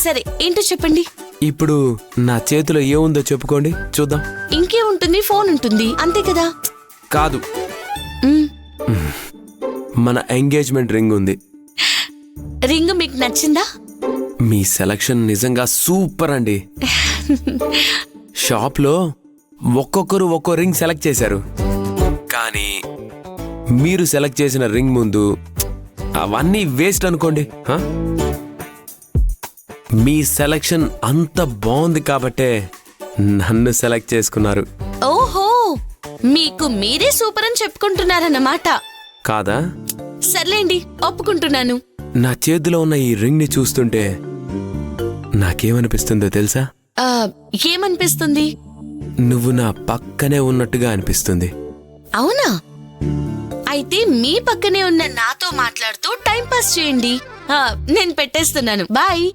సరే ఏంటో చెప్పండి. ఇప్పుడు నా చేతిలో ఏముందో చెప్పుకోండి చూద్దాం. ఇంకే ఉంటుంది, ఫోన్ ఉంటుంది, అంతే కదా. కాదు, మ్, మన ఎంగేజ్మెంట్ రింగ్ ఉంది. రింగ్ మీకు నచ్చిందా? మీ సెలక్షన్ నిజంగా సూపర్ అండి. షాప్లో ఒక్కొక్కరు ఒక్కో రింగ్ సెలెక్ట్ చేశారు, కానీ మీరు సెలెక్ట్ చేసిన రింగ్ ముందు అవన్నీ వేస్ట్ అనుకోండి. హ? మీ సెలక్షన్ అంత బాగుంది కాబట్టే నన్ను సెలెక్ట్ చేసుకున్నారు. ఓహో, మీకు మీరే సూపర్ అని చెప్పుకుంటున్నారన్నమాట. కాదా? సర్లేండి, ఒప్పుకుంటున్నాను. నా చేతిలో ఉన్న ఈ రింగ్ ని చూస్తుంటే నాకేమనిపిస్తుందో తెలుసా? ఆ, ఏమనిపిస్తుంది? నువ్వు నా పక్కనే ఉన్నట్టుగా అనిపిస్తుంది. అవునా? అయితే మీ పక్కనే ఉన్న నాతో మాట్లాడుతూ టైం పాస్ చేయండి. నేను పెట్టేస్తున్నాను. బాయ్.